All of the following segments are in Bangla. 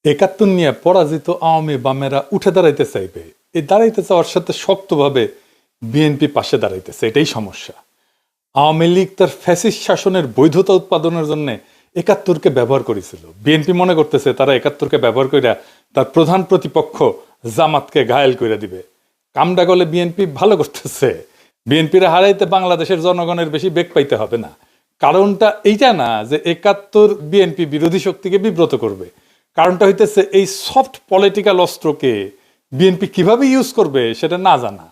একাত্তর নিয়ে পরাজিত আওয়ামী বামেরা উঠে দাঁড়াইতে চাইবে, এই দাঁড়াইতে চাওয়ার সাথে শক্তভাবে বিএনপি পাশে দাঁড়াইতেছে, এটাই সমস্যা। আওয়ামী লীগ তার ফ্যাসিস্ট শাসনের বৈধতা উৎপাদনের জন্য একাত্তরকে ব্যবহার করেছিল। বিএনপি মনে করতেছে তারা একাত্তরকে ব্যবহার কইরা তার প্রধান প্রতিপক্ষ জামাতকে ঘায়েল করে দিবে। কামডা গলে বিএনপি ভালো করতেছে। বিএনপিরা হারাইতে বাংলাদেশের জনগণের বেশি বেগ পাইতে হবে না। কারণটা এইটা না যে একাত্তর বিএনপি বিরোধী শক্তিকে বিব্রত করবে, কারণটা হইতেছে এই সফট পলিটিক্যাল অস্ত্রকে বিএনপি কিভাবে ইউজ করবে সেটা না জানা।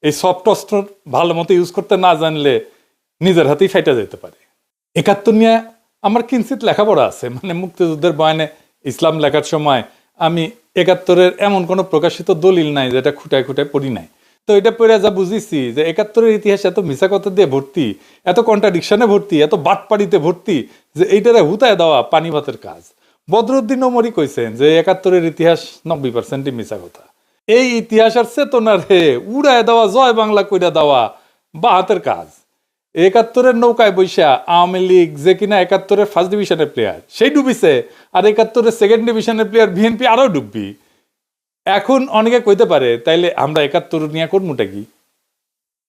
এই সফট অস্ত্র ভালো মতো ইউজ করতে না জানলে নিজের হাতেই ফাইটা যেতে পারে। একাত্তর নিয়ে আমার কিঞ্চিত লেখাপড়া আছে, মানে মুক্তিযুদ্ধের বয়ানে ইসলাম লেখার সময় আমি একাত্তরের এমন কোনো প্রকাশিত দলিল নাই যেটা খুঁটায় খুঁটায় পড়ি নাই। তো এটা পড়ে যা বুঝেছি যে একাত্তরের ইতিহাস এত মিছা কথা দিয়ে ভর্তি, এত কন্ট্রাডিকশনে ভর্তি, এত বাটপাড়িতে ভর্তি যে এইটারে হুতায় দেওয়া পানি ভাতের কাজ। বদরুদ্দিন ওমরই কইছেন যে একাত্তরের ইতিহাস 90% মিছা কথা। এই ইতিহাস আর চেতনারে উড়ায় দেওয়া, জয় বাংলা কইরা দেওয়া বা হাতের কাজ। একাত্তরের নৌকায় বৈশা আওয়ামী লীগ যে কিনা একাত্তরের ফার্স্ট ডিভিশনের প্লেয়ার সেই ডুবিছে, আর একাত্তরের সেকেন্ড ডিভিশনের প্লেয়ার বিএনপি আরো ডুববি। এখন অনেকে কইতে পারে তাইলে আমরা একাত্তর নিয়ে করমুটা কি?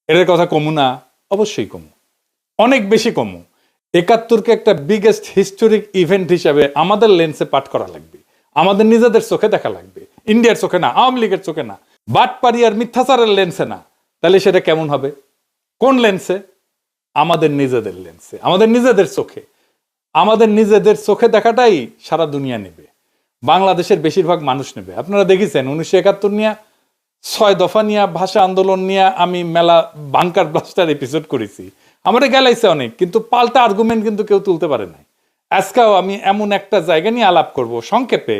এর কথা কমু না? অবশ্যই কমু, অনেক বেশি কমু। একাত্তরকে একটা বিগেস্ট হিস্টোরিক ইভেন্ট হিসাবে আমাদের লেন্সে পাঠ করা লাগবে, আমাদের নিজেদের চোখে দেখা লাগবে, ইন্ডিয়ার চোখে না, আওয়ামী লীগের চোখে না, বাটপাড়ি আর মিথ্যাচারের লেন্সে না। তাহলে সেটা কেমন হবে? কোন লেন্সে? আমাদের নিজেদের লেন্সে, আমাদের নিজেদের চোখে। আমাদের নিজেদের চোখে দেখাটাই সারা দুনিয়া নেবে, বাংলাদেশের বেশিরভাগ মানুষ নেবে। আপনারা দেখেছেন 1971 নিয়ে, 6 দফা নিয়ে, ভাষা আন্দোলন নিয়ে আমি মেলা বাংকার ব্লাস্টার এপিসোড করেছি, আমাদের গেলাইছে অনেক, কিন্তু পাল্টা আর্গুমেন্ট কিন্তু কেউ তুলতে পারে নাই। আজকেও আমি এমন একটা জায়গা নিয়ে আলাপ করব সংক্ষেপে,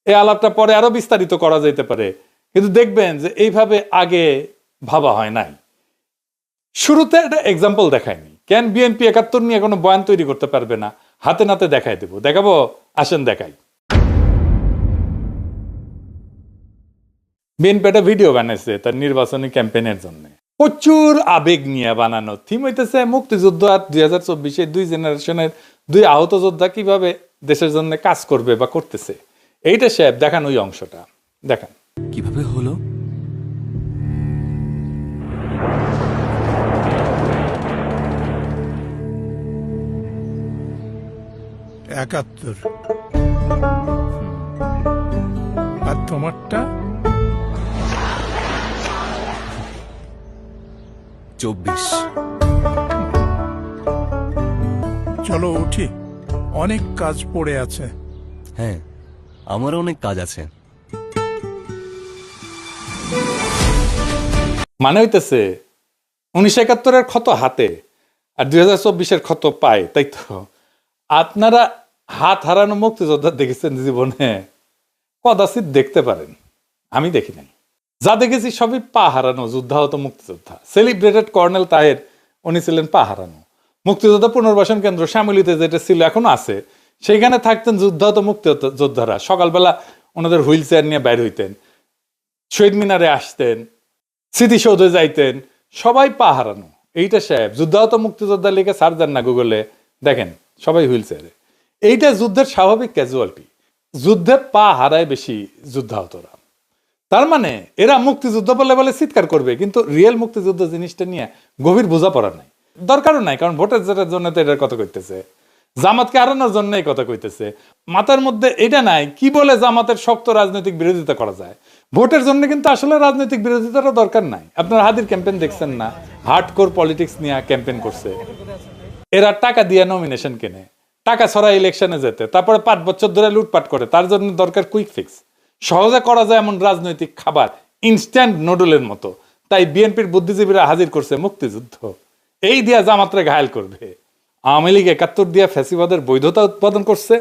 এই আলাপটা পরে আরো বিস্তারিত করা যেতে পারে, কিন্তু দেখবেন যে এইভাবে আগে ভাবা হয় নাই। শুরুতে একটা এক্সাম্পল দেখায়নি, কেন বিএনপি একাত্তর নিয়ে কোনো বয়ান তৈরি করতে পারবে না? হাতে নাতে দেখাই দেবো, দেখাবো, আসেন দেখাই। বিএনপি একটা ভিডিও বানাইছে তার নির্বাচনী ক্যাম্পেইনের জন্য, প্রচুর আবেগ নিয়ে বানানো। থিম হইতেছে মুক্তিযুদ্ধ আর 2024-এ 2 জেনারেশনের 2 আহত যোদ্ধা কিভাবে দেশের জন্য কাজ করবে বা করতেছে। এইটা সাহেব দেখান, ওই অংশটা দেখান। কিভাবে হলো? একাত্তর। আর তোমারটা? 24। চলো উঠি, অনেক কাজ পড়ে আছে। হ্যাঁ, আমার অনেক কাজ আছে। মানে হইতেছে 1971-এর ক্ষত হাতে আর 2024-এর ক্ষত পায়, তাই তো? আপনারা হাত হারানো মুক্তিযোদ্ধা দেখেছেন জীবনে? কদাচিৎ দেখতে পারেন, আমি দেখি নাই। যা দেখেছি সবই পা হারানো যুদ্ধাহত মুক্তিযোদ্ধা। সেলিব্রেটেড কর্নেল তাহের, উনি ছিলেন পা হারানো। মুক্তিযোদ্ধা পুনর্বাসন কেন্দ্র শ্যামলীতে যেটা ছিল, এখনো আছে, সেইখানে থাকতেন যুদ্ধাহত মুক্তিযোদ্ধারা। সকালবেলা ওনাদের হুইল চেয়ার নিয়ে বাইর হইতেন, শহীদ মিনারে আসতেন, স্মৃতিসৌধে যাইতেন, সবাই পা হারানো। এইটা সাহেব যুদ্ধাহত মুক্তিযোদ্ধা লিখে সার্চ দেন না গুগলে, দেখেন সবাই হুইল চেয়ারে। এইটা যুদ্ধের স্বাভাবিক ক্যাজুয়ালিটি। যুদ্ধে পা হারায় বেশি যুদ্ধাহতরা। তার মানে এরা মুক্তিযুদ্ধ বলে বলে চিৎকার করবে, কিন্তু রিয়েল মুক্তিযুদ্ধ জিনিসটা নিয়ে গভীর বোঝাপড়া নাই, দরকারও নাই। কারণ ভোটের জেতার জন্য তো এটার কথা কইতেছে, জামাতকে হারানোর জন্য এই কথা কইতেছে। মাথার মধ্যে এটা নাই কি বলে জামাতের শক্ত রাজনৈতিক বিরোধিতা করা যায়। ভোটের জন্য কিন্তু আসলে রাজনৈতিক বিরোধিতারও দরকার নাই। আপনারা হাদির ক্যাম্পেইন দেখছেন না? হার্ডকোর পলিটিক্স নিয়ে ক্যাম্পেইন করছে। এরা টাকা দিয়ে নমিনেশন কেনে, টাকা ছড়া ইলেকশনে যেতে, তারপরে 5 বছর ধরে লুটপাট করে। তার জন্য দরকার কুইক ফিক্স, সহজে করা যায় এমন রাজনৈতিক খাবার, ইনস্ট্যান্ট নুডলের মতো। তাই বিএনপির বুদ্ধিজীবীরা হাজির করছে মুক্তিযুদ্ধ, এই দিয়া জামাতরে ঘায়েল করবে। আওয়ামী লীগ 71 দিয়া ফ্যাসিবাদের বৈধতা উৎপাদন করছে,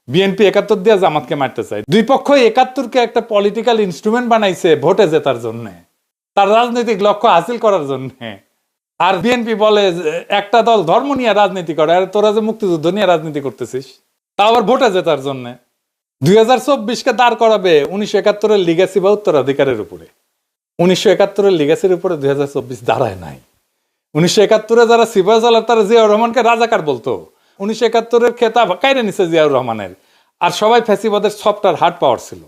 বিএনপি 71 দিয়া জামাতকে মারতে চায়। দুই পক্ষই 71-কে একটা পলিটিক্যাল ইনস্ট্রুমেন্ট বানাইছে ভোটে জেতার জন্য, তার রাজনৈতিক লক্ষ্য হাসিল করার জন্য। আর বিএনপি বলে একটা দল ধর্ম নিয়ে রাজনীতি করে, আর তোরা যে মুক্তিযুদ্ধ নিয়ে রাজনীতি করতেছিস, তা আবার ভোটে জেতার জন্য। 2024-কে দাঁড় করাবে 1971-এর লিগ্যাসি বা উত্তরাধিকারের উপরে। 1971-এর লিগ্যাসির উপরে 2024 দাঁড়ায় নাই। 1971-এ যারা সিপাহী সালার, তারা জিয়াউর রহমানকে রাজাকার বলতো। 1971-এর খেতাব কাইরে নিছে জিয়াউর রহমানের। আর সবাই ফ্যাসিবাদের সফট আর হার্ড পাওয়ার ছিল।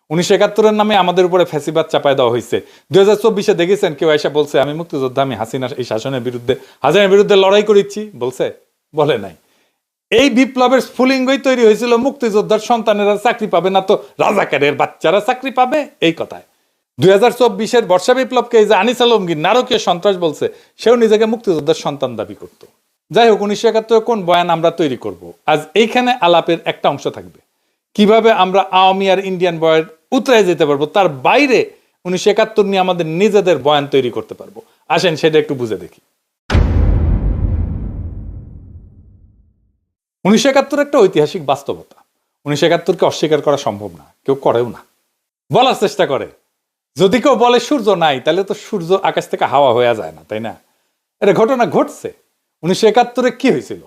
1971-এর নামে আমাদের উপরে ফ্যাসিবাদ চাপায় দেওয়া হয়েছে। 2024-এ দেখেছেন কেউ এসে বলছে আমি মুক্তিযোদ্ধা, আমি হাসিনার এই শাসনের বিরুদ্ধে, হাসিনার বিরুদ্ধে লড়াই করেছি, বলছে? বলে নাই। এই বিপ্লবের স্ফুলিঙ্গই তৈরি হয়েছিল মুক্তিযোদ্ধার সন্তানেরা চাকরি পাবে না তো রাজাকারের বাচ্চারা চাকরি পাবে, এই কথায়। 2024-এর বর্ষা বিপ্লবকে এই যে আনিস আলমগীর নারকীয় সন্ত্রাস বলছে, সেও নিজেকে মুক্তিযোদ্ধার সন্তান দাবি করত। যাই হোক, 1971 কোন বয়ান আমরা তৈরি করব, আজ এইখানে আলাপের একটা অংশ থাকবে। কিভাবে আমরা আওয়ামী আর ইন্ডিয়ান বয়ান উতরে যেতে পারবো, তার বাইরে 1971 নিয়ে আমাদের নিজেদের বয়ান তৈরি করতে পারবো। আসেন সেটা একটু বুঝে দেখি। 1971 একটা ঐতিহাসিক বাস্তবতা। 1971-কে অস্বীকার করা সম্ভব না, কেউ করেও না। বলার চেষ্টা করে, যদি কেউ বলে সূর্য নাই, তাহলে তো সূর্য আকাশ থেকে হাওয়া হয়ে যায় না, তাই না? এটা ঘটনা ঘটছে। 1971-এ কি হয়েছিল?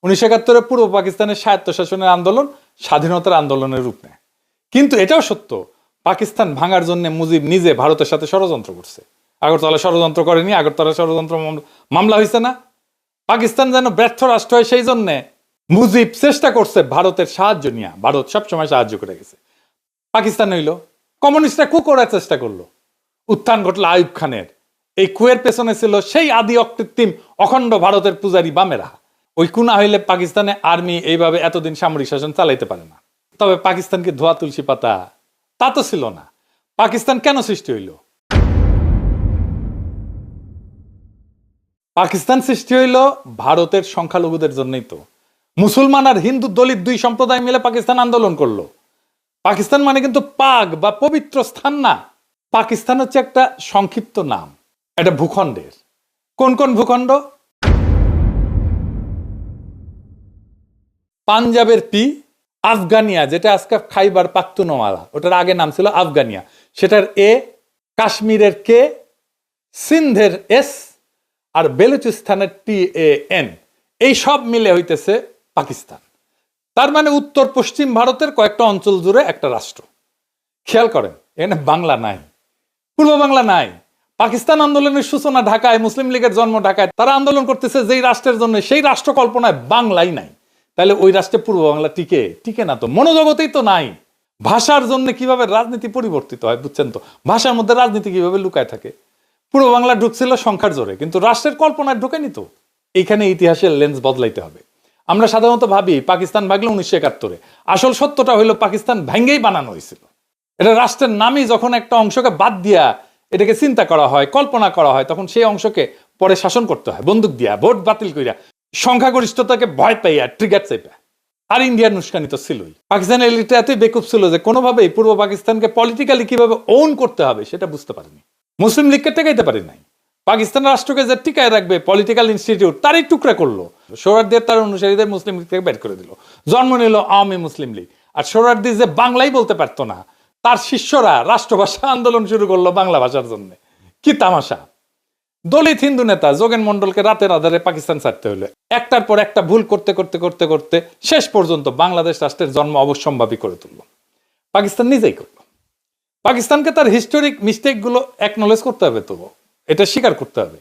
1971-এ পূর্ব পাকিস্তানের স্বায়ত্তশাসনের আন্দোলন স্বাধীনতার আন্দোলনের রূপ নেয়। কিন্তু এটাও সত্য, পাকিস্তান ভাঙার জন্য মুজিব নিজে ভারতের সাথে ষড়যন্ত্র করছে। আগরতলা ষড়যন্ত্র করেনি? আগরতলা ষড়যন্ত্র মামলা হয়েছে না? পাকিস্তান যেন ব্যর্থ রাষ্ট্র হয়, সেই জন্যে মুজিব চেষ্টা করছে ভারতের সাহায্য নিয়ে। ভারত সবসময় সাহায্য করে গেছে। পাকিস্তান হইল কমিউনিস্টরা কু করার চেষ্টা করলো, উত্থান ঘটলো আইয়ুব খানের। এই কুয়ের পেছনে ছিল সেই আদি অকৃত্রিম অখণ্ড ভারতের পূজারী বামেরা। ওই কুনা হইলে পাকিস্তানে আর্মি এইভাবে এতদিন সামরিক শাসন চালাইতে পারে না। তবে পাকিস্তানকে ধোয়া তুলসী পাতা তা তো ছিল না। পাকিস্তান কেন সৃষ্টি হইল? পাকিস্তান সৃষ্টি হইল ভারতের সংখ্যালঘুদের জন্যই তো। মুসলমান আর হিন্দু দলিত দুই সম্প্রদায় মিলে পাকিস্তান আন্দোলন করলো। পাকিস্তান মানে কিন্তু পাক বা পবিত্র স্থান না। পাকিস্তান হচ্ছে একটা সংক্ষিপ্ত নাম, এটা ভূখণ্ডের। কোন কোন ভূখণ্ড? পাঞ্জাবের পি, আফগানিয়া যেটা আজকে খাইবার পাখতুনওয়ালা, ওটার আগে নাম ছিল আফগানিয়া, সেটার এ, কাশ্মীরের কে, সিন্ধের এস, আর বেলুচিস্তানের TAN, এই সব মিলে হইতেছে পাকিস্তান। তার মানে উত্তর পশ্চিম ভারতের কয়েকটা অঞ্চল জুড়ে একটা রাষ্ট্র। খেয়াল করেন, এখানে বাংলা নাই, পূর্ব বাংলা নাই। পাকিস্তান আন্দোলনের সূচনা ঢাকায়, মুসলিম লীগের জন্ম ঢাকায়। তারা আন্দোলন করতেছে যেই রাষ্ট্রের জন্য, সেই রাষ্ট্র কল্পনায় বাংলাই নাই। তাহলে ওই রাষ্ট্রে পূর্ব বাংলা টিকে? টিকে না তো, মনোজগতেই তো নাই। ভাষার জন্য কিভাবে রাজনীতি পরিবর্তিত হয় বুঝছেন তো? ভাষার মধ্যে রাজনীতি কিভাবে লুকায় থাকে। পূর্ব বাংলা ঢুকছিল সংখ্যার জোরে, কিন্তু রাষ্ট্রের কল্পনায় ঢুকেনি তো। এইখানে ইতিহাসের লেন্স বদলাইতে হবে। আমরা সাধারণত ভাবি পাকিস্তান ভাগলো 1971-এ। আসল সত্যটা হইলো পাকিস্তান ভেঙ্গেই বানানো হয়েছিল। এটা রাষ্ট্রের নামই যখন একটা অংশকে বাদ দিয়া এটাকে চিন্তা করা হয়, কল্পনা করা হয়, তখন সেই অংশকে পরে শাসন করতে হয় বন্দুক দিয়া, ভোট বাতিল করিয়া, সংখ্যাগরিষ্ঠতাকে ভয় পাইয়া, ট্রিগার চাইপা। আর ইন্ডিয়ার উস্কানি তো ছিলই। পাকিস্তানের এলিটটা এতই বেকুব ছিল যে কোনোভাবেই পূর্ব পাকিস্তানকে পলিটিক্যালি কিভাবে ওন করতে হবে সেটা বুঝতে পারেনি। মুসলিম লীগকে টেকাইতে পারি নাই। পাকিস্তান রাষ্ট্রকে যে টিকায় রাখবে পলিটিক্যাল ইনস্টিটিউট, তারই টুকরা করলো। সোহরাওয়ার্দীর তার অনুসারীদের মুসলিম লীগ থেকে বের করে দিল। জন্ম নিল আওয়ামী মুসলিম লীগ। আর সোহরাওয়ার্দী যে বাংলাই বলতে পারতো না, তার শিষ্যরা রাষ্ট্রভাষা আন্দোলন শুরু করলো বাংলা ভাষার জন্য। কি তামাশা! দলিত হিন্দু নেতা যোগেন মন্ডলকে রাতের আধারে পাকিস্তান ছাড়তে হলো। একটার পর একটা ভুল করতে করতে করতে করতে শেষ পর্যন্ত বাংলাদেশ রাষ্ট্রের জন্ম অবশ্যম্ভাবী করে তুলল। পাকিস্তান নিজেই করলো। পাকিস্তানকে তার হিস্টোরিক মিস্টেক গুলো অ্যাকনোলেজ করতে হবে, তো এটা স্বীকার করতে হবে।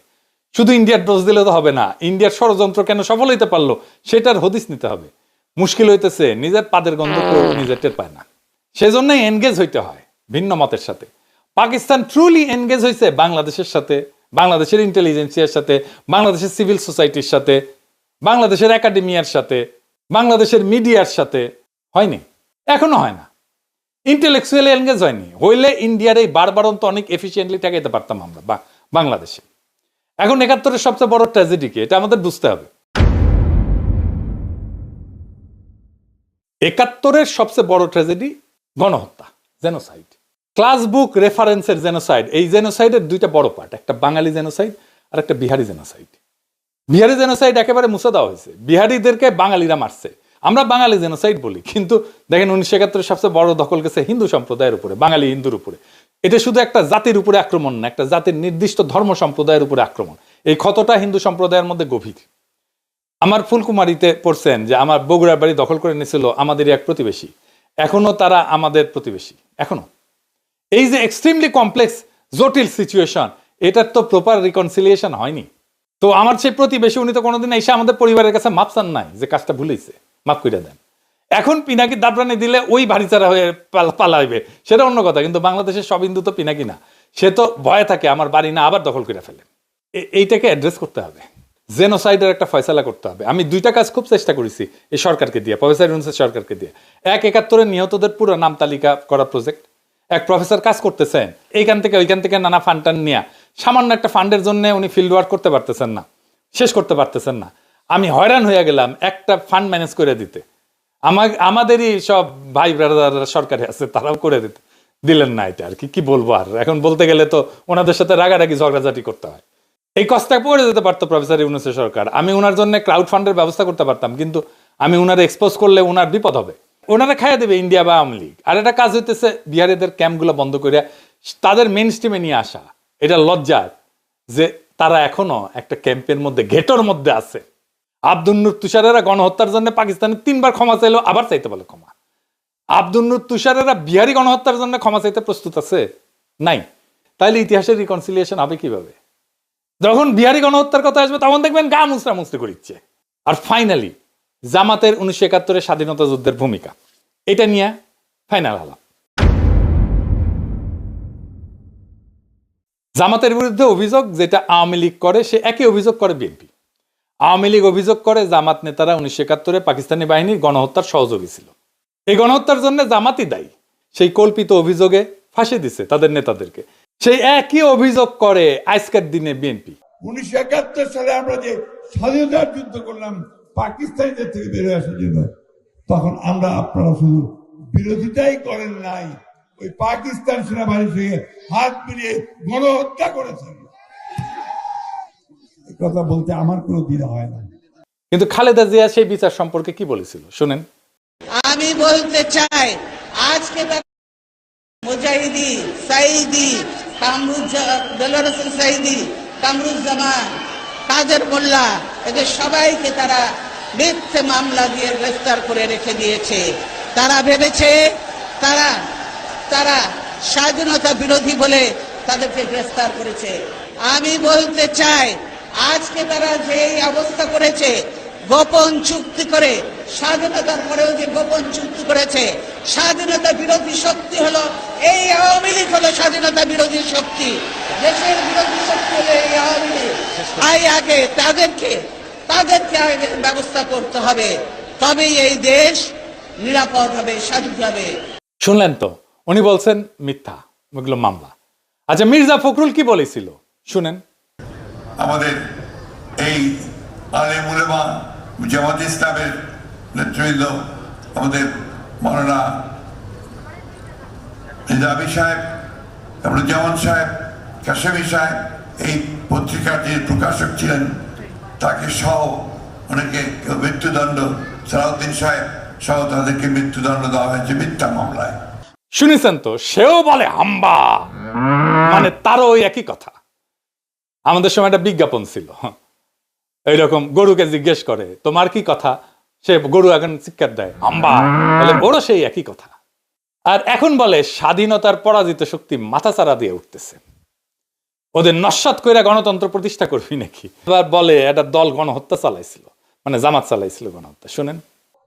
শুধু ইন্ডিয়ার দোষ দিলে তো হবে না। ইন্ডিয়ার ষড়যন্ত্র কেন সফল হইতে পারলো সেটার হদিস নিতে হবে। মুশকিল হইতেছে নিজের পাদের গন্ধ কেউ নিজের টের পায় না। সেজন্যই এনগেজ হইতে হয় ভিন্ন মতের সাথে। পাকিস্তান ট্রুলি এনগেজ হয়েছে বাংলাদেশের সাথে, বাংলাদেশের ইন্টেলিজেন্সিয়ার সাথে, বাংলাদেশের সিভিল সোসাইটির সাথে, বাংলাদেশের একাডেমিয়ার সাথে, বাংলাদেশের মিডিয়ার সাথে। হয়নি, এখনো হয় না। ইন্টেলেকচুয়ালি এনগেজ হয়নি। হইলে ইন্ডিয়ার এই বারবারন্ত অনেক এফিসিয়েন্টলি ঠেকাইতে পারতাম আমরা বাংলাদেশে। এখন 71-এর সবচেয়ে বড় ট্র্যাজেডি কি, এটা আমাদের বুঝতে হবে। 71-এর সবচেয়ে বড় ট্র্যাজেডি গণহত্যা, জেনোসাইড। ক্লাস বুক রেফারেন্সের জেনোসাইড। এই জেনোসাইডের দুইটা বড় পার্ট, একটা বাঙালি জেনোসাইড আর একটা বিহারি জেনোসাইড। বিহারি জেনোসাইড একেবারে মুছে দেওয়া হয়েছে, বিহারিদেরকে বাঙালিরা মারছে। আমরা বাঙালি জেনোসাইড বলি, কিন্তু দেখেন 1971-এর সবচেয়ে বড় দখল গেছে হিন্দু সম্প্রদায়ের উপরে, বাঙালি হিন্দুর উপরে। এটা শুধু একটা জাতির উপরে আক্রমণ না, একটা জাতির নির্দিষ্ট ধর্ম সম্প্রদায়ের উপরে আক্রমণ। এই ক্ষতটা হিন্দু সম্প্রদায়ের মধ্যে গভীর। আমার ফুলকুমারিতে পড়ছেন যে আমার বগুড়ার বাড়ি দখল করে নিয়েছিল আমাদের এক প্রতিবেশী। এখনো তারা আমাদের প্রতিবেশী, এখনো। এই যে এক্সট্রিমলি কমপ্লেক্স জটিল সিচুয়েশন, এটার তো প্রপার রিকনসিলিয়েশন হয়নি। তো আমার সেই প্রতিবেশী, উনি তো কোনোদিন এসে আমাদের পরিবারের কাছে মাপ চান নাই যে কাজটা ভুলেছে, মাফ করে দেন। এখন পিনাকি দাবরানি দিলে ওই ভারিচারা হয়ে পালাইবে, সেটা অন্য কথা। কিন্তু বাংলাদেশের সব হিন্দু তো পিনাকি না, সে তো ভয়ে থাকে আমার বাড়ি না আবার দখল করে ফেলে। এইটাকে অ্যাড্রেস করতে হবে, জেনোসাইডের একটা ফয়সালা করতে হবে। আমি দুইটা কাজ খুব চেষ্টা করেছি এই সরকারকে দিয়ে, প্রফেসর ইউনূসের সরকারকে দিয়ে। ১/৭১ নিহতদের পুরো নাম তালিকা করা প্রজেক্ট, এক প্রফেসর কাজ করতেছেন এইখান থেকে ওইখান থেকে নানা ফান্ড টান নিয়ে, সামান্য একটা ফান্ডের জন্য উনি ফিল্ড ওয়ার্ক করতে পারতেছেন না, শেষ করতে পারতেছেন না। আমি হয়রান হয়ে গেলাম একটা ফান্ড ম্যানেজ করে দিতে। আমাদেরই সব ভাই ব্রাদাররা সরকারে আছে, তারাও করে দিলেন না। এটা আর কি বলবো, আর এখন বলতে গেলে তো ওনাদের সাথে রাগারাগি ঝগড়াঝাটি করতে হয়। এই কষ্টটা পড়ে যেতে পারতো প্রফেসর ইউনূসের সরকার, আমি ওনার জন্য ক্রাউড ফান্ডের ব্যবস্থা করতে পারতাম, কিন্তু আমি ওনারা এক্সপোজ করলে ওনার বিপদ হবে, ওনারা খাইয়া দেবে ইন্ডিয়া বা আওয়ামী লীগ। আর একটা কাজ হইতেছে বিহারিদের ক্যাম্পগুলো বন্ধ করে তাদের মেইন স্ট্রিমে নিয়ে আসা। এটা লজ্জার যে তারা এখনো একটা ক্যাম্পের মধ্যে, ঘেটোর মধ্যে আছে। আব্দুল নূর তুষারেরা গণহত্যার জন্য পাকিস্তানে 3বার ক্ষমা চাইলো, আবার চাইতে বলে ক্ষমা। আব্দুল নূর তুষারেরা বিহারি গণহত্যার জন্য ক্ষমা চাইতে প্রস্তুত আছে? নাই। তাইলে ইতিহাসের রিকনসিলিয়েশন হবে কিভাবে? যখন বিহারি গণহত্যার কথা আসবে তখন দেখবেন গা মুসরা মুসরি করিচ্ছে। আর ফাইনালি জামাতের 1971 স্বাধীনতা যুদ্ধের ভূমিকা, এটা নিয়ে ফাইনাল আলাপ। জামাতের বিরুদ্ধে অভিযোগ যেটা আওয়ামী লীগ করে, সে একই অভিযোগ করে বিএনপি। আওয়ামী লীগ অভিযোগ করে জামাত নেতারা 1971 পাকিস্তানি বাহিনীর গণহত্যার সহযোগী ছিল, এই গণহত্যার জন্য জামাতই দায়ী। সেই কল্পিত অভিযোগে ফাঁসি দিছে তাদের নেতাদেরকে। সেই একই অভিযোগ করে আজকের দিনে বিএনপি। 1971 সালে আমরা যে স্বাধীনতার যুদ্ধ করলাম পাকিস্তানিদের থেকে বেরোয় আসার জন্য, তখন আপনারা শুধু বিরোধিতাই করেন নাই, ওই পাকিস্তান সেনাবাহিনীর সঙ্গে হাত মিলিয়ে গণহত্যা করেছেন। এই কথা বলতে আমার কোনো দ্বিধা হয় না। কিন্তু খালেদা জিয়া সেই বিচার সম্পর্কে কি বলেছিল শুনেন। আমি বলতে চাই, আজকে মুজাহিদি, সাইদি, দেলোয়ার হোসেন সাইদি, কামরুজ্জামান, কাদের মোল্লা, এদের সবাইকে তারা মিথ্যে মামলা দিয়ে গ্রেফতার করে রেখে দিয়েছে। তারা ভেবেছে তারা স্বাধীনতা বিরোধী বলে তাদেরকে গ্রেফতার করেছে। আমি বলতে চাই, আজকে তারা যে অবস্থা করেছে, গোপন চুক্তি করে, স্বাধীনতার পরেও যে গোপন চুক্তি করেছে, স্বাধীনতা বিরোধী শক্তি হলো এই আওয়ামী লীগ, হলো স্বাধীনতা বিরোধী শক্তি, দেশের বিরোধী শক্তি হলো এই আওয়ামী লীগ। আগে তাদেরকে আগে ব্যবস্থা করতে হবে, তবেই এই দেশ নিরাপদ হবে, স্বাধীন হবে। শুনলেন তো, উনি বলছেন মিথ্যা, ওগুলো মামলা। আচ্ছা, মির্জা ফখরুল কি বলেছিল শুনেন। আমাদের এই আলেম উলেমা জামাত ইসলামের নেতৃবৃন্দ, আমাদের মাওলানা নিজামী সাহেব, জামান সাহেব, কাশেমি সাহেব, এই পত্রিকার যে প্রকাশক ছিলেন তাকে সহ অনেকে মৃত্যুদণ্ড, সালাউদ্দিন সাহেব সহ তাদেরকে মৃত্যুদণ্ড দেওয়া হয়েছে মিথ্যা মামলায়। শুনেছেন তো, সেও বলে হাম্বা, মানে তারও ওই একই কথা। আমাদের সময় একটা বিজ্ঞাপন ছিল এইরকম, গরুকে জিজ্ঞেস করে তোমার কি কথা, সে গরু এখন চিৎকার দেয় হাম্বা, বলে ওরও সেই একই কথা। আর এখন বলে স্বাধীনতার পরাজিত শক্তি মাথাচাড়া দিয়ে উঠতেছে, ওদের নস্যাৎ করে গণতন্ত্র প্রতিষ্ঠা করবি নাকি। এবার বলে একটা দল গণহত্যা চালাইছিল, মানে জামাত চালাইছিল গণহত্যা। শুনেন,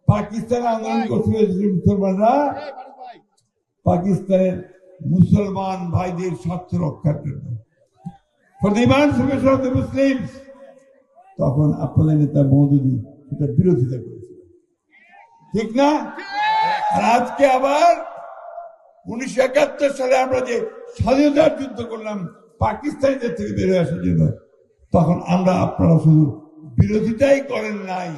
পাকিস্তান আন্দোলন করতে মুসলমানরা পাকিস্তানের মুসলমান ভাইদের স্বার্থ রক্ষার জন্য, মুসলিম, তখন আপনাদের নেতা মওদুদী এটা বিরোধিতা করেছিল, ঠিক না? আর আজকে আবার 1971 সালে আমরা যে স্বাধীনতার যুদ্ধ করলাম পাকিস্তানিদের থেকে বেরোয় আসার জন্য, তখন আপনারা শুধু বিরোধিতাই করেন নাই,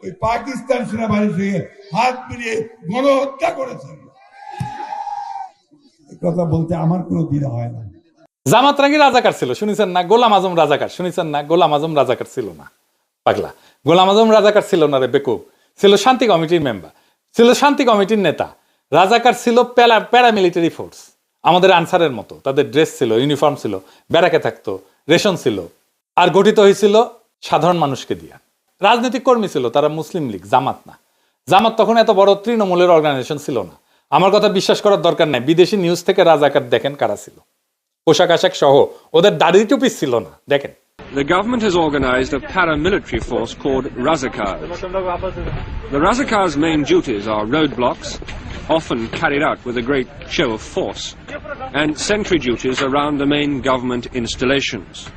ওই পাকিস্তান সেনাবাহিনীর সঙ্গে হাত মিলিয়ে গণহত্যা করেছেন। এই কথা বলতে আমার কোনো দ্বিধা হয় না। জামাত রাঙ্গি রাজাকার ছিল শুনেছেন না, গোলাম আজম রাজাকার শুনেছেন না, গোলাম আজম রাজাকার ছিল না পাগলা, গোলাম আজম রাজাকার ছিল না রে বেকুব, ছিল শান্তি কমিটির মেম্বার, ছিল শান্তি কমিটির নেতা। রাজাকার ছিল প্যারামিলিটারি ফোর্স, আমাদের আনসারের মতো, তাদের ড্রেস ছিল, ইউনিফর্ম ছিল, ব্যারাকে থাকতো, রেশন ছিল, আর গঠিত হয়েছিল সাধারণ মানুষকে দিয়ে। রাজনৈতিক কর্মী ছিল তারা, মুসলিম লীগ, জামাত না। জামাত তখন এত বড় তৃণমূলের অর্গানাইজেশন ছিল না। আমার কথা বিশ্বাস করার দরকার নাই, বিদেশি নিউজ থেকে রাজাকার দেখেন কারা ছিল, পোশাক আশাক সহ, ওদের দাড়ি টুপি ছিল না, দেখেন। the government has organized a paramilitary force called Razakars. The Razakars' main duties are roadblocks, often carried out with a great show of force, and sentry duties around the main government installations.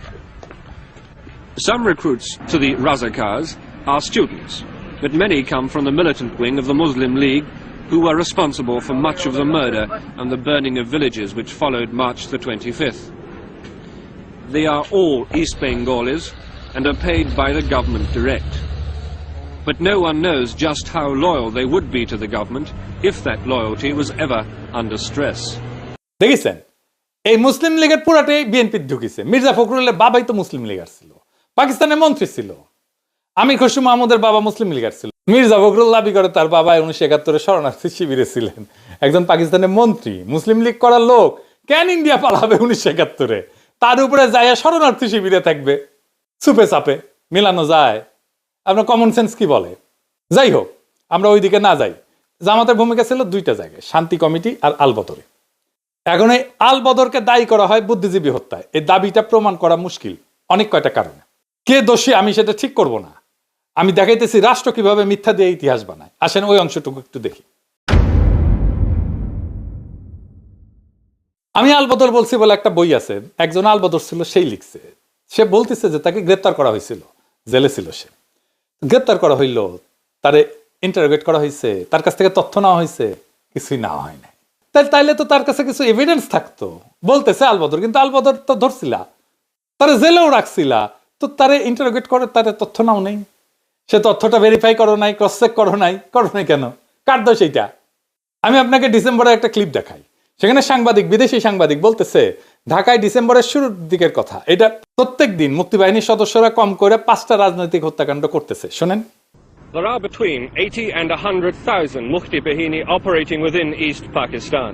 Some recruits to the Razakars are students, but many come from the militant wing of the Muslim League, who were responsible for much of the murder and the burning of villages which followed March the 25th. They are all East Bengalis and are paid by the government direct. But no one knows just how loyal they would be to the government if that loyalty was ever under stress. দেখেছেন এই মুসলিম লীগের পুরাটাই বিএনপি ঢুকিছে। মির্জা ফখরুলের বাবাই তো মুসলিম লীগার ছিল, পাকিস্তানের মন্ত্রী ছিল। আমির খসরু মাহমুদের বাবা মুসলিম লীগার ছিল। মির্জা ফখরুল দাবি করে তার বাবা 1971 শরণার্থী শিবিরে ছিলেন, একজন পাকিস্তানের মন্ত্রী। মুসলিম লীগ করার লোক কেন ইন্ডিয়া পালাবে 1971-এ? তার উপরে যায় শরণার্থী শিবিরে থাকবে। সুপে চাপে মিলানো যায়? আপনার কমন সেন্স কি বলে? যাই হোক, আমরা ওই দিকে না যাই। জামাতের ভূমিকা ছিল দুইটা জায়গায়, শান্তি কমিটি আর আলবদরে। এখন এই আলবদরকে দায়ী করা হয় বুদ্ধিজীবী হত্যায়। এই দাবিটা প্রমাণ করা মুশকিল অনেক কয়টা কারণে। কে দোষী আমি সেটা ঠিক করব না, আমি দেখাইতেছি রাষ্ট্র কিভাবে মিথ্যা দিয়ে ইতিহাস বানায়। আসেন ওই অংশটুকু একটু দেখি। আমি আলবদর বলছি বলে একটা বই আছে, একজন আলবদর ছিল সেই লিখছে। সে বলতেছে যে তাকে গ্রেপ্তার করা হয়েছিল, জেলে ছিল সে। গ্রেপ্তার করা হইল, তারে ইন্টারোগেট করা হয়েছে, তার কাছ থেকে তথ্য নেওয়া হয়েছে, কিছুই নেওয়া হয় না। তাইলে তো তার কাছে কিছু এভিডেন্স থাকতো, বলতেছে আলবদর। কিন্তু আলবদর তো ধরছিলা, তারে জেলেও রাখছিলা, তো তারে ইন্টারোগেট করে তারে তথ্য নাও নেই, সে তথ্যটা ভেরিফাই করো নাই, ক্রস চেক করো নাই কেন? কার দোষ এইটা? আমি আপনাকে ডিসেম্বরে একটা ক্লিপ দেখাই। সেখানে সাংবাদিক, বিদেশি সাংবাদিক বলতেছে ঢাকায় ডিসেম্বরের শুরুর দিকের কথা, এটা প্রত্যেক দিন মুক্তিবাহিনীর সদস্যরা কম করে 5টা রাজনৈতিক হত্যাকাণ্ড করতেছে। শোনেন, There are between 80 and 100,000 Mufti Bahini operating within East Pakistan.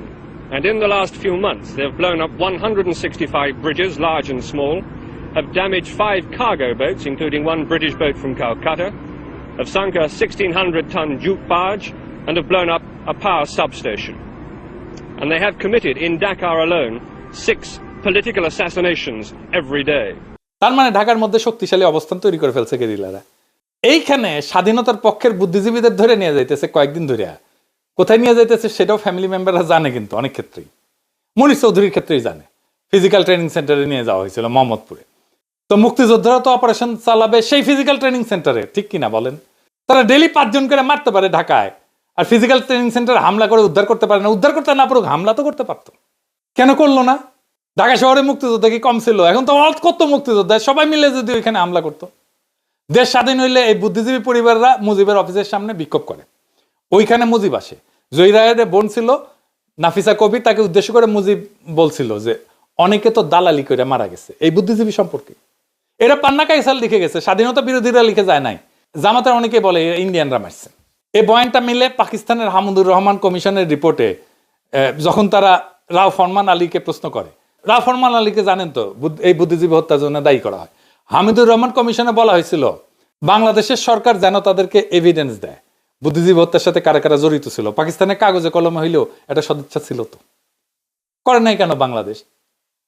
And in the last few months, they've blown up 165 bridges, large and small, have damaged 5 cargo boats, including one British boat from Calcutta, have sunk a 1,600-ton jute barge, and have blown up a power substation. And they have committed, in Dakar alone, 6 political assassinations every day. তার মানে ঢাকার মধ্যে শক্তিশালী অবস্থান তৈরি করে ফেলছে গেরিলারা। এইখানে স্বাধীনতার পক্ষের বুদ্ধিজীবীদের ধরে নিয়ে যাইতেছে কয়েকদিন ধরে। কোথায় নিয়ে যাইতেছে সেটাও ফ্যামিলি মেম্বাররা জানে, কিন্তু অনেক ক্ষেত্রেই, মনির চৌধুরীর ক্ষেত্রেই জানে। ফিজিক্যাল ট্রেনিং সেন্টারে নিয়ে যাওয়া হয়েছিল মোহাম্মদপুরে। তো মুক্তিযোদ্ধারা তো অপারেশন চালাবে সেই ফিজিক্যাল ট্রেনিং সেন্টারে, ঠিক কিনা বলেন? তারা ডেলি 5 জন করে মারতে পারে ঢাকায়, আর ফিজিক্যাল ট্রেনিং সেন্টারে হামলা করে উদ্ধার করতে পারে না। উদ্ধার করতে না পারুক, হামলা তো করতে পারতো, কেন করলো না? ঢাকা শহরে মুক্তিযোদ্ধা কি কম ছিল? এখন তো কত মুক্তিযোদ্ধা, সবাই মিলে যদি ওইখানে হামলা করতো। দেশ স্বাধীন হইলে এই বুদ্ধিজীবী পরিবাররা মুজিবের অফিসের সামনে বিক্ষোভ করে, ওইখানে মুজিব আসে। জহিরায়ের বোন ছিল নাফিসা কবি, তাকে উদ্দেশ্য করে মুজিব বলছিল যে অনেকে তো দালালি করে মারা গেছে এই বুদ্ধিজীবী সম্পর্কে। এরা পান্না কাইসাল লিখে গেছে, স্বাধীনতা বিরোধীরা লিখে যায় নাই। জামাতের অনেকে বলে ইন্ডিয়ানরা মারছে। এই বয়ানটা মিলে পাকিস্তানের হামুদুর রহমান কমিশনের রিপোর্টে যখন তারা রাও ফরমান আলীকে প্রশ্ন করে, রাও ফরমান আলীকে জানেন তো এই বুদ্ধিজীবী হত্যার জন্য দায়ী করা হয়। হামিদুর রহমান কমিশনে বলা হয়েছিল বাংলাদেশের সরকার যেন তাদেরকে এভিডেন্স দেয় বুদ্ধিজীবী হত্যার সাথে কারা কারা জড়িত ছিল। পাকিস্তানের কাগজে কলমে হইলেও এটা সদিচ্ছা ছিল, তো করে নাই কেন বাংলাদেশ?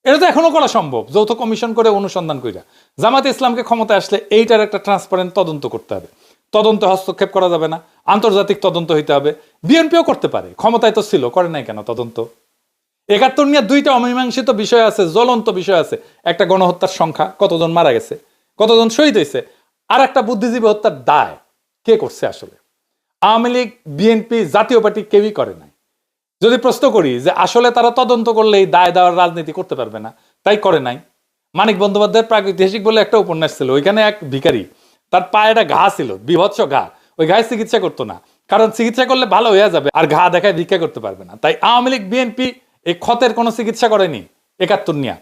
এটা তো এখনো করা সম্ভব, যৌথ কমিশন করে অনুসন্ধান কইরা। জামাতে ইসলামকে ক্ষমতায় আসলে এইটার একটা ট্রান্সপারেন্ট তদন্ত করতে হবে। তদন্তে হস্তক্ষেপ করা যাবে না, আন্তর্জাতিক তদন্ত হইতে হবে। বিএনপিও করতে পারে, ক্ষমতায় তো ছিল, করে নাই কেন তদন্ত? 71 নিয়ে 2টা অমীমাংসিত বিষয় আছে, জ্বলন্ত বিষয় আছে। একটা গণহত্যার সংখ্যা, কতজন মারা গেছে, কতজন শহীদ হয়েছে, আর একটা বুদ্ধিজীবী হত্যার দায় কে করছে আসলে? আওয়ামী লীগ, বিএনপি, জাতীয় পার্টি কেউই করে নাই। যদি প্রশ্ন করি যে আসলে তারা তদন্ত করলে এই দায় দেওয়ার রাজনীতি করতে পারবে না, তাই করে নাই। মানিক বন্দ্যোপাধ্যায়ের প্রাগৈতিহাসিক বলে একটা উপন্যাস ছিল, ওইখানে এক ভিখারি, তার পায়ে একটা ঘা ছিল, বিভৎস ঘা, ওই ঘায়ে চিকিৎসা করতো না, কারণ চিকিৎসা করলে ভালো হয়ে যাবে, আর ঘা দেখায় ভিক্ষা করতে পারবে না। তাই আওয়ামী লীগ, বিএনপি এই ক্ষতের কোনো চিকিৎসা করেনি 71 নিয়ে,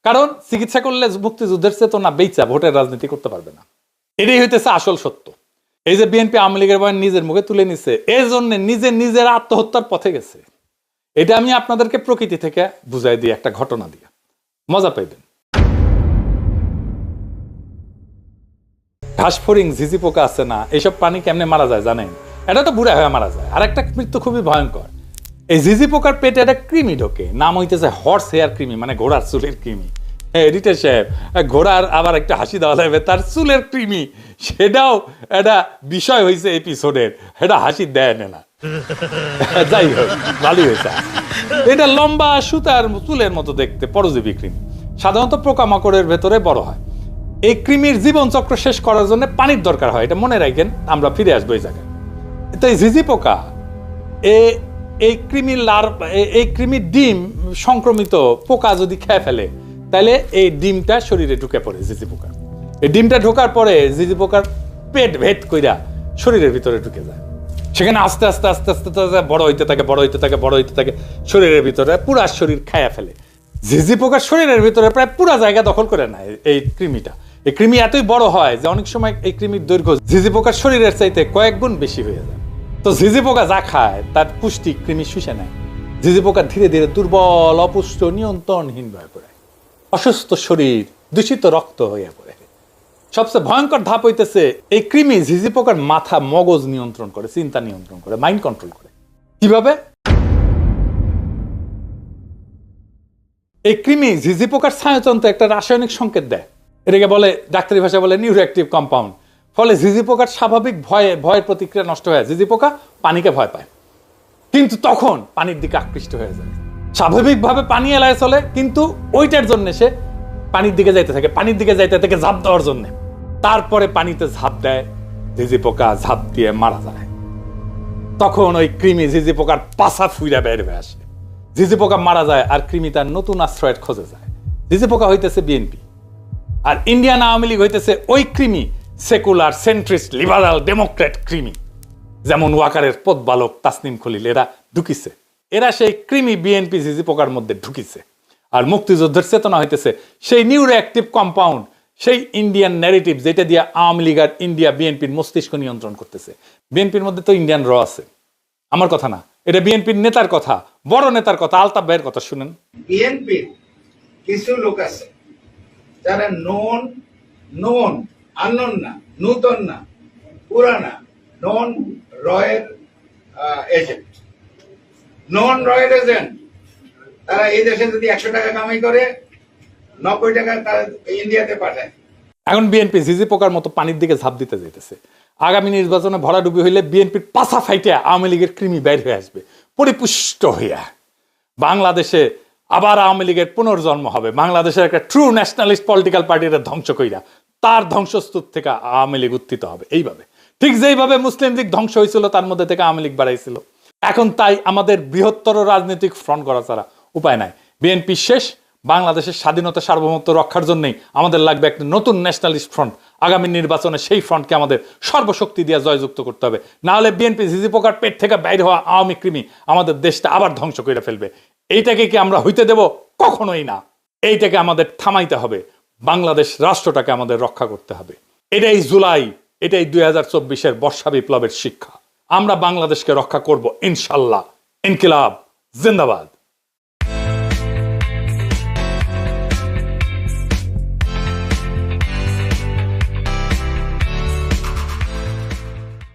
কারণ চিকিৎসা করলে মুক্তিযুদ্ধের চেতনা বেচা ভোটের রাজনীতি করতে পারবে না। এটাই হইতেছে আসল সত্য। এই যে বিএনপি আওয়ামী লীগের বয়ান নিজের মুখে তুলে নিছে, এই জন্য নিজের আত্মহত্যার পথে গেছে। এটা আমি আপনাদেরকে প্রকৃতি থেকে বুঝাই দিই একটা ঘটনা দিয়ে, মজা পাইবেন। ঘাসফড়িং, ঝিঝি পোকা আছে না, এইসব প্রাণী কেমনে মারা যায় জানেন? এটা তো বুড়া হয়ে মারা যায়। আর একটা মৃত্যু খুবই ভয়ঙ্কর। এই ঝিঝি পোকার পেটে একটা কৃমি ঢোকে, নাম হইতেছে হর্স হেয়ার কৃমি, মানে ঘোড়ার চুলের কৃমি। এডিটর সাহেব, ঘোড়ার আবার একটা হাসি দেওয়া লাগবে, তার চুলের কৃমি, সেটাও একটা বিষয় হয়েছে এপিসোডের, এটা হাসি দেয় না। যাই হোক, ভালোই হয়েছে। এটা লম্বা সুতার চুলের মতো দেখতে, পরজীবী কৃমি, সাধারণত পোকামাকড়ের ভেতরে বড় হয়। এই কৃমির জীবনচক্র শেষ করার জন্য পানির দরকার হয়, এটা মনে রাখেন, আমরা ফিরে আসবো এই জায়গায়। তো এই ঝিঝি পোকা, এই কৃমির ডিম সংক্রমিত পোকা যদি খেয়ে ফেলে, তাহলে এই ডিমটা শরীরে ঢুকে পড়ে ঝিঝি পোকার। এই ডিমটা ঢোকার পরে ঝিঝি পোকার পেট ভেদ কইরা শরীরের ভিতরে ঢুকে যায়। সেখানে আস্তে আস্তে আস্তে আস্তে বড় হইতে থাকে, শরীরের ভিতরে পুরা শরীর খায়া ফেলে। ঝিঝি পোকার শরীরের ভিতরে প্রায় পুরা জায়গা দখল করে নেয় এই কৃমিটা। এই কৃমি এতই বড় হয় যে অনেক সময় এই কৃমির দৈর্ঘ্য ঝিঝি পোকার শরীরের চাইতে কয়েক গুণ বেশি হয়ে যায়। তো ঝিঝি পোকা যা খায় তার পুষ্টি কৃমি শুষে নেয়। ঝিঝি পোকা ধীরে ধীরে দুর্বল, অপুষ্ট, নিয়ন্ত্রণহীন হয়ে পড়ে, অসুস্থ শরীর, দূষিত রক্ত হয়ে পড়ে। সবচেয়ে ভয়ঙ্কর ধাপ হইতেছে, এই কৃমি ঝিঝি পোকার মাথা, মগজ নিয়ন্ত্রণ করে, চিন্তা নিয়ন্ত্রণ করে, মাইন্ড কন্ট্রোল করে। কিভাবে? এই কৃমি ঝিঝি পোকার স্নায়ুতন্ত্রে একটা রাসায়নিক সংকেত দেয়, এটাকে বলে, ডাক্তারি ভাষায় বলে নিউরোঅ্যাক্টিভ কম্পাউন্ড। ফলে ঝিঝি পোকার স্বাভাবিক ভয়ের প্রতিক্রিয়া নষ্ট হয়ে, ঝিঝি পোকা পানিকে ভয় পায়, কিন্তু তখন পানির দিকে আকৃষ্ট হয়ে যায়। স্বাভাবিকভাবে পানি এলায় চলে, কিন্তু ওইটার জন্য সে পানির দিকে যাইতে থাকে, ঝাঁপ দেওয়ার জন্য। তারপরে পানিতে ঝাঁপ দেয়, ঝিঝি পোকা ঝাঁপ দিয়ে মারা যায়। তখন ওই কৃমি ঝিঝি পোকার পাছা ফুইরা বের হয়ে আসে, ঝিঝি পোকা মারা যায়, আর কৃমি তার নতুন আশ্রয়ের খোঁজে যায়। ঝিঝি পোকা হইতেছে বিএনপি, আর ইন্ডিয়ান আওয়ামী লীগ হইতেছে ওই কৃমি, সেকুলার, সেন্ট্রিস্ট, লিবারাল, ডেমোক্রেট কৃমি, যেমন ওয়াকারের পথবালক তাসনিম খলিল, এরা ঢুকিছে। এরা সেই কৃমি বিএনপি ঝিঝি পোকার মধ্যে ঢুকিছে। আর মুক্তিযুদ্ধের চেতনা হইতেছে সেই নিউরোঅ্যাক্টিভ কম্পাউন্ড, সেই ইন্ডিয়ান ন্যারেটিভ, যেটা দিয়ে আওয়ামী লীগ আর ইন্ডিয়া বিএনপির মস্তিষ্ক নিয়ন্ত্রণ করতেছে। বিএনপির মধ্যে তো ইন্ডিয়ান র আছে, আমার কথা না, এটা বিএনপির নেতার কথা, বড় নেতার কথা, আলতাফ ভাইয়ের কথা শুনেন। বিএনপির কিছু লোক আছে যারা নন আননোন না, নূতন না, পুরানা, নন রয়ের এজেন্ট, তারা এই দেশে যদি 100 টাকা কামাই করে, 90 টাকা তারা ইন্ডিয়াতে পাঠায়। এখন বিএনপি ঝিঝি পোকার মতো পানির দিকে ঝাঁপ দিতে যেতেছে। আগামী নির্বাচনে ভরাডুবি হইলে বিএনপির পাছা ফাইটে আওয়ামী লীগের কৃমি বের হয়ে আসবে পরিপুষ্ট হইয়া। বাংলাদেশে আবার আওয়ামী লীগের পুনর্জন্ম হবে, বাংলাদেশের একটা ট্রু ন্যাশনালিস্ট পলিটিক্যাল পার্টির ধ্বংস কইরা তার ধ্বংসস্তূপ থেকে আওয়ামী লীগ উত্থিত হবে। এইভাবে, ঠিক যেইভাবে মুসলিম লীগ ধ্বংস হয়েছিল, তার মধ্যে থেকে আওয়ামী লীগ বাড়াইছিল। এখন তাই আমাদের বৃহত্তর রাজনৈতিক ফ্রন্ট করা ছাড়া উপায় নাই। বিএনপি শেষ, বাংলাদেশের স্বাধীনতা সার্বভৌমত্ব রক্ষার জন্যই আমাদের লাগবে একটা নতুন ন্যাশনালিস্ট ফ্রন্ট। আগামী নির্বাচনে সেই ফ্রন্টকে আমাদের সর্বশক্তি দিয়ে জয়যুক্ত করতে হবে, না হলে বিএনপি ঝিঝি পোকার পেট থেকে বাইরে হওয়া আওয়ামী কৃমি আমাদের দেশটা আবার ধ্বংস করে ফেলবে। এইটাকে কি আমরা হইতে দেব? কখনোই না। এইটাকে আমাদের থামাইতে হবে, বাংলাদেশ রাষ্ট্রটাকে আমাদের রক্ষা করতে হবে। এটাই জুলাই, এটাই 2024-এর বর্ষা বিপ্লবের শিক্ষা। আমরা বাংলাদেশকে রক্ষা করব ইনশাল্লাহ। ইনকিলাব জিন্দাবাদ।